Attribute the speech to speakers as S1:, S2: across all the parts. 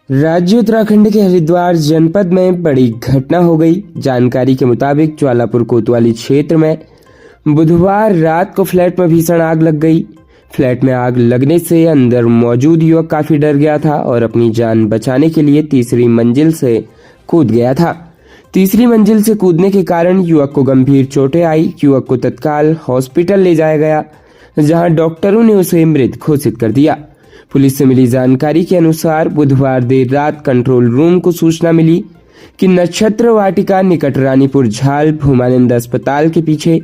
S1: राज्य उत्तराखंड के हरिद्वार जनपद में बड़ी घटना हो गई। जानकारी के मुताबिक ज्वालापुर कोतवाली क्षेत्र में बुधवार रात को फ्लैट में भीषण आग लग गई। फ्लैट में आग लगने से अंदर मौजूद युवक काफी डर गया था और अपनी जान बचाने के लिए तीसरी मंजिल से कूद गया था। तीसरी मंजिल से कूदने के कारण युवक को गंभीर चोटें आई। युवक को तत्काल हॉस्पिटल ले जाया गया, जहां डॉक्टरों ने उसे मृत घोषित कर दिया। पुलिस से मिली जानकारी के अनुसार बुधवार देर रात कंट्रोल रूम को सूचना मिली कि नक्षत्र वाटिका निकट रानीपुर झाल भूमानंद अस्पताल के पीछे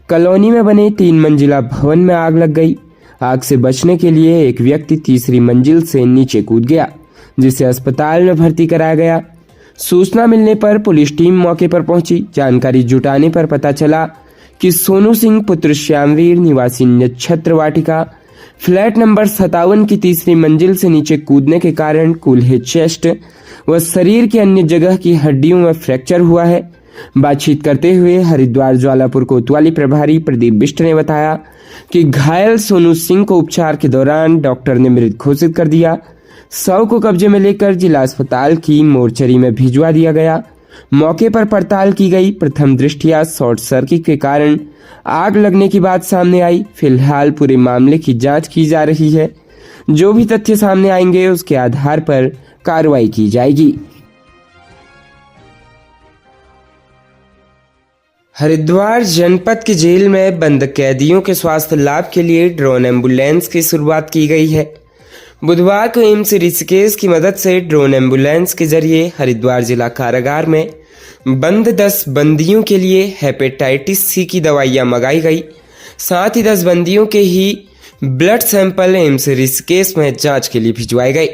S1: कॉलोनी में बने 3 मंजिला भवन में आग लग गई। आग से बचने के लिए एक व्यक्ति तीसरी मंजिल से नीचे कूद गया, जिसे अस्पताल में भर्ती कराया गया। सूचना मिलने पर पुलिस टीम मौके पर पहुंची। जानकारी जुटाने पर पता चला कि सोनू सिंह पुत्र श्यामवीर निवासी नक्षत्र वाटिका फ्लैट नंबर 57 की तीसरी मंजिल से नीचे कूदने के कारण कूल्हे चेस्ट व शरीर की अन्य जगह की हड्डियों में फ्रैक्चर हुआ है। बातचीत करते हुए हरिद्वार ज्वालापुर कोतवाली प्रभारी प्रदीप बिष्ट ने बताया कि घायल सोनू सिंह को उपचार के दौरान डॉक्टर ने मृत घोषित कर दिया। शव को कब्जे में लेकर जिला अस्पताल की मोर्चरी में भिजवा दिया गया। मौके पर पड़ताल की गई। प्रथम दृष्टया शॉर्ट सर्किट के कारण आग लगने की बात सामने आई। फिलहाल पूरे मामले की जांच की जा रही है। जो भी तथ्य सामने आएंगे उसके आधार पर कार्रवाई की जाएगी। हरिद्वार जनपद की जेल में बंद कैदियों के स्वास्थ्य लाभ के लिए ड्रोन एम्बुलेंस की शुरुआत की गई है। बुधवार को एम्स ऋषिकेश की मदद से ड्रोन एम्बुलेंस के जरिए हरिद्वार जिला कारागार में बंद 10 बंदियों के लिए हेपेटाइटिस सी की दवाइयां मंगाई गई। साथ ही 10 बंदियों के ही ब्लड सैंपल एम्स ऋषिकेश में जांच के लिए भिजवाए गए।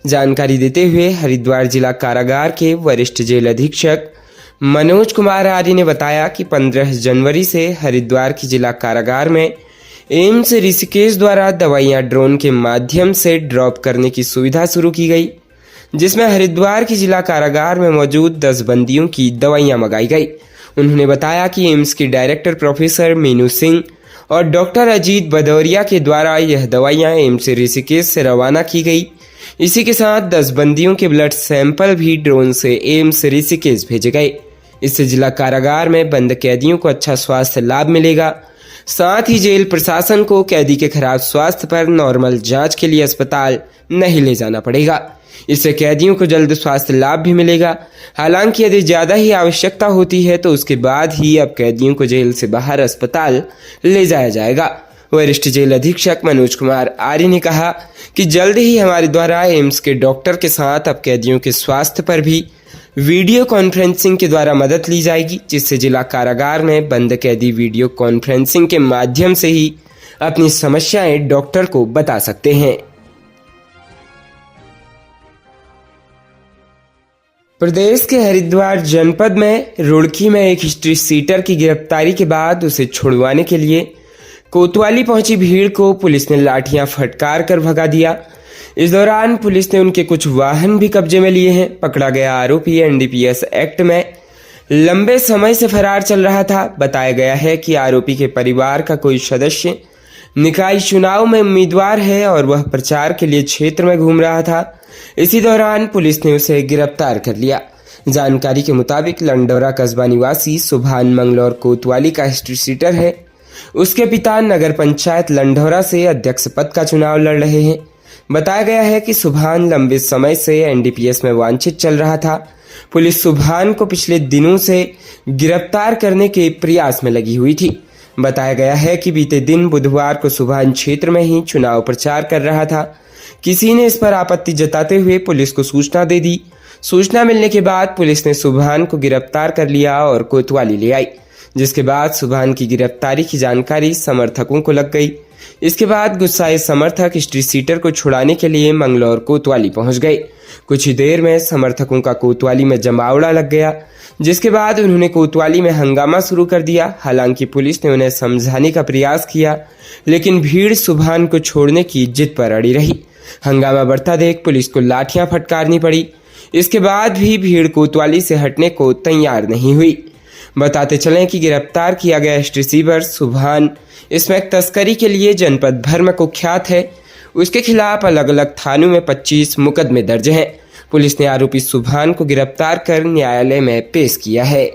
S1: जानकारी देते हुए हरिद्वार जिला कारागार के वरिष्ठ जेल अधीक्षक मनोज कुमार आर्य ने बताया कि 15 जनवरी से हरिद्वार की जिला कारागार में एम्स ऋषिकेश द्वारा दवाइयां ड्रोन के माध्यम से ड्रॉप करने की सुविधा शुरू की गई, जिसमें हरिद्वार की जिला कारागार में मौजूद 10 बंदियों की दवाइयां मंगाई गई। उन्होंने बताया कि एम्स की डायरेक्टर प्रोफेसर मीनू सिंह और डॉक्टर अजीत भदौरिया के द्वारा यह दवाइयां एम्स ऋषिकेश से रवाना की गई। इसी के साथ 10 बंदियों के ब्लड सैंपल भी ड्रोन से एम्स ऋषिकेश भेजे गए। इससे जिला कारागार में बंद कैदियों को अच्छा स्वास्थ्य लाभ मिलेगा। साथ ही जेल प्रशासन को कैदी के खराब स्वास्थ्य पर नॉर्मल जांच के लिए अस्पताल नहीं ले जाना पड़ेगा। इससे कैदियों को जल्द स्वास्थ्य लाभ भी मिलेगा। हालांकि यदि ज्यादा ही आवश्यकता होती है तो उसके बाद ही अब कैदियों को जेल से बाहर अस्पताल ले जाया जाएगा। वरिष्ठ जेल अधीक्षक मनोज कुमार आर्य ने कहा कि जल्द ही हमारे द्वारा एम्स के डॉक्टर के साथ अब कैदियों के स्वास्थ्य पर भी वीडियो कॉन्फ्रेंसिंग के द्वारा मदद ली जाएगी, जिससे जिला कारागार में बंद कैदी वीडियो कॉन्फ्रेंसिंग के माध्यम से ही अपनी समस्याएं डॉक्टर को बता सकते हैं। प्रदेश के हरिद्वार जनपद में रुड़की में एक हिस्ट्री सीटर की गिरफ्तारी के बाद उसे छुड़वाने के लिए कोतवाली पहुंची भीड़ को पुलिस ने लाठियां फटकार कर भगा दिया। इस दौरान पुलिस ने उनके कुछ वाहन भी कब्जे में लिए हैं। पकड़ा गया आरोपी एनडीपीएस एक्ट में लंबे समय से फरार चल रहा था। बताया गया है कि आरोपी के परिवार का कोई सदस्य निकाय चुनाव में उम्मीदवार है और वह प्रचार के लिए क्षेत्र में घूम रहा था। इसी दौरान पुलिस ने उसे गिरफ्तार कर लिया। जानकारी के मुताबिक लंडौरा कस्बा निवासी सुभान मंगलौर कोतवाली का हिस्ट्री सीटर है। उसके पिता नगर पंचायत लंडौरा से अध्यक्ष पद का चुनाव लड़ रहे हैं। बताया गया है कि सुभान लंबे समय से एनडीपीएस में वांछित चल रहा था। पुलिस सुभान को पिछले दिनों से गिरफ्तार करने के प्रयास में लगी हुई थी। बताया गया है कि बीते दिन बुधवार को सुभान क्षेत्र में ही चुनाव प्रचार कर रहा था। किसी ने इस पर आपत्ति जताते हुए पुलिस को सूचना दे दी। सूचना मिलने के बाद पुलिस ने सुभान को गिरफ्तार कर लिया और कोतवाली ले आई, जिसके बाद सुभान की गिरफ्तारी की जानकारी समर्थकों को लग गई। इसके बाद गुस्साए समर्थक हिस्ट्री सीटर को छुड़ाने के लिए मंगलौर कोतवाली पहुंच गए। कुछ ही देर में समर्थकों का कोतवाली में जमावड़ा लग गया, जिसके बाद उन्होंने कोतवाली में हंगामा शुरू कर दिया। हालांकि पुलिस ने उन्हें समझाने का प्रयास किया, लेकिन भीड़ सुभान को छोड़ने की जिद पर अड़ी रही। हंगामा बढ़ता देख पुलिस को लाठियां फटकारनी पड़ी। इसके बाद भी भीड़ कोतवाली से हटने को तैयार नहीं हुई। बताते चलें कि गिरफ्तार किया गया रिसीवर सुभान इसमें तस्करी के लिए जनपद भर में कुख्यात है। उसके खिलाफ अलग अलग थानों में 25 मुकदमे दर्ज हैं। पुलिस ने आरोपी सुभान को गिरफ्तार कर न्यायालय में पेश किया है।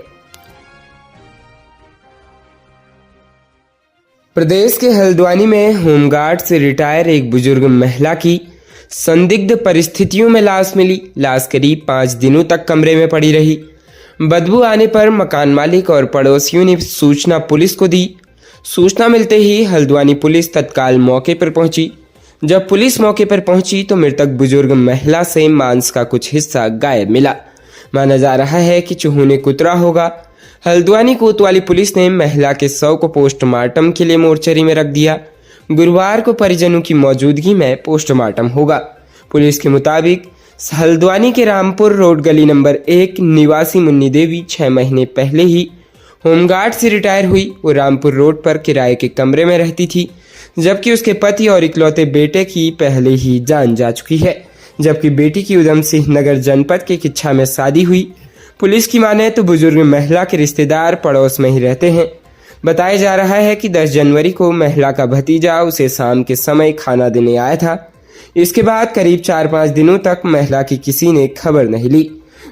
S1: प्रदेश के हल्द्वानी में होमगार्ड से रिटायर एक बुजुर्ग महिला की संदिग्ध परिस्थितियों में लाश मिली। लाश करीब 5 दिनों तक कमरे में पड़ी रही। बदबू आने पर मकान मालिक और पड़ोसियों ने सूचना पुलिस को दी। सूचना मिलते ही हल्द्वानी पुलिस तत्काल मौके पर पहुंची। जब पुलिस मौके पर पहुंची तो मृतक बुजुर्ग महिला से मांस का कुछ हिस्सा गायब मिला। माना जा रहा है कि चूहों ने कुतरा होगा। हल्द्वानी कोतवाली पुलिस ने महिला के शव को पोस्टमार्टम के लिए मोर्चरी में रख दिया। गुरुवार को परिजनों की मौजूदगी में पोस्टमार्टम होगा। पुलिस के मुताबिक हल्द्वानी के रामपुर रोड गली नंबर 1 निवासी मुन्नी देवी 6 महीने पहले ही होमगार्ड से रिटायर हुई। वो रामपुर रोड पर किराए के कमरे में रहती थी, जबकि उसके पति और इकलौते बेटे की पहले ही जान जा चुकी है, जबकि बेटी की उधम सिंह नगर जनपद के किच्छा में शादी हुई। पुलिस की माने तो बुजुर्ग महिला के रिश्तेदार पड़ोस में ही रहते हैं। बताया जा रहा है कि 10 जनवरी को महिला का भतीजा उसे शाम के समय खाना देने आया था। इसके बाद करीब 4-5 दिनों तक महिला की किसी ने खबर नहीं ली।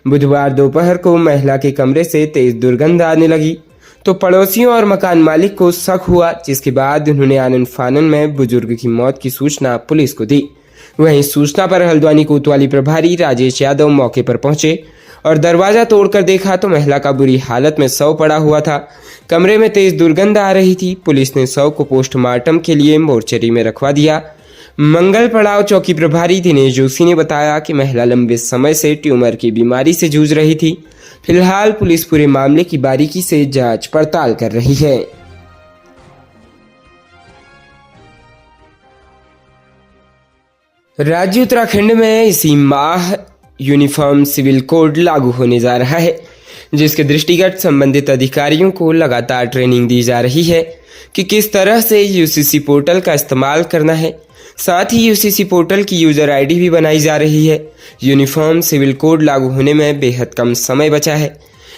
S1: बुधवार दोपहर को महिला के कमरे से तेज दुर्गंध आने लगी तो पड़ोसियों और मकान मालिक को शक हुआ, जिसके बाद उन्होंने आनन फानन में बुजुर्ग की मौत की सूचना पुलिस को दी। वहीं सूचना पर हल्द्वानी कोतवाली प्रभारी राजेश यादव मौके पर पहुंचे और दरवाजा तोड़कर देखा तो महिला का बुरी हालत में शव पड़ा हुआ था। कमरे में तेज दुर्गंध आ रही थी। पुलिस ने शव को पोस्टमार्टम के लिए मोर्चरी में रखवा दिया। मंगल पड़ाव चौकी प्रभारी दिनेश जोशी ने बताया कि महिला लंबे समय से ट्यूमर की बीमारी से जूझ रही थी। फिलहाल पुलिस पूरे मामले की बारीकी से जांच पड़ताल कर रही है। राज्य उत्तराखंड में इसी माह यूनिफॉर्म सिविल कोड लागू होने जा रहा है, जिसके दृष्टिगत संबंधित अधिकारियों को लगातार ट्रेनिंग दी जा रही है कि किस तरह से यूसीसी पोर्टल का इस्तेमाल करना है। साथ ही यूसीसी पोर्टल की यूजर आईडी भी बनाई जा रही है। यूनिफॉर्म सिविल कोड लागू होने में बेहद कम समय बचा है।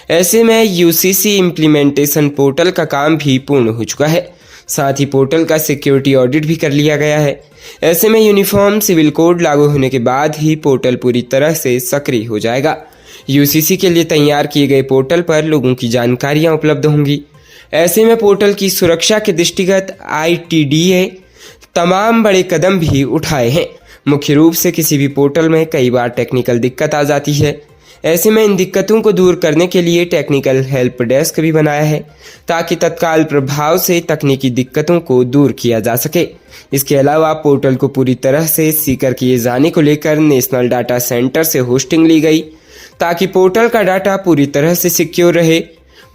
S1: ऐसे में यूसीसी इम्प्लीमेंटेशन पोर्टल का काम भी पूर्ण हो चुका है। साथ ही पोर्टल का सिक्योरिटी ऑडिट भी कर लिया गया है। ऐसे में यूनिफॉर्म सिविल कोड लागू होने के बाद ही पोर्टल पूरी तरह से सक्रिय हो जाएगा। यूसीसी के लिए तैयार किए गए पोर्टल पर लोगों की जानकारियां उपलब्ध होंगी। ऐसे में पोर्टल की सुरक्षा के दृष्टिगत ITDA तमाम बड़े कदम भी उठाए हैं। मुख्य रूप से किसी भी पोर्टल में कई बार टेक्निकल दिक्कत आ जाती है। ऐसे में इन दिक्कतों को दूर करने के लिए टेक्निकल हेल्प डेस्क भी बनाया है, ताकि तत्काल प्रभाव से तकनीकी दिक्कतों को दूर किया जा सके। इसके अलावा पोर्टल को पूरी तरह से सीकर किए जाने को लेकर नेशनल डाटा सेंटर से होस्टिंग ली गई, ताकि पोर्टल का डाटा पूरी तरह से सिक्योर रहे।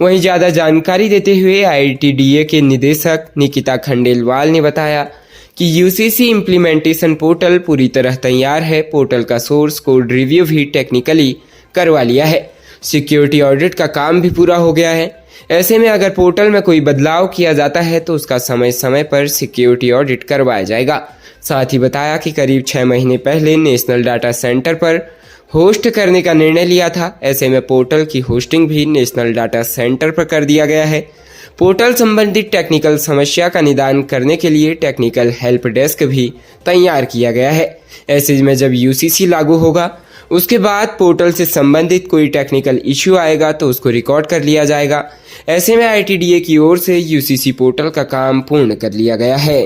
S1: वहीं ज़्यादा जानकारी देते हुए ITDA के निदेशक निकिता खंडेलवाल ने बताया कि यूसीसी इम्प्लीमेंटेशन पोर्टल पूरी तरह तैयार है। पोर्टल का सोर्स कोड रिव्यू भी टेक्निकली करवा लिया है। सिक्योरिटी ऑडिट का काम भी पूरा हो गया है। ऐसे में अगर पोर्टल में कोई बदलाव किया जाता है तो उसका समय समय पर सिक्योरिटी ऑडिट करवाया जाएगा। साथ ही बताया कि करीब 6 महीने पहले नेशनल डाटा सेंटर पर होस्ट करने का निर्णय लिया था। ऐसे में पोर्टल की होस्टिंग भी नेशनल डाटा सेंटर पर कर दिया गया है। पोर्टल संबंधित टेक्निकल समस्या का निदान करने के लिए टेक्निकल हेल्प डेस्क भी तैयार किया गया है। ऐसे में जब यूसीसी लागू होगा उसके बाद पोर्टल से संबंधित कोई टेक्निकल इश्यू आएगा तो उसको रिकॉर्ड कर लिया जाएगा। ऐसे में ITDA की ओर से यूसीसी पोर्टल का काम पूर्ण कर लिया गया है।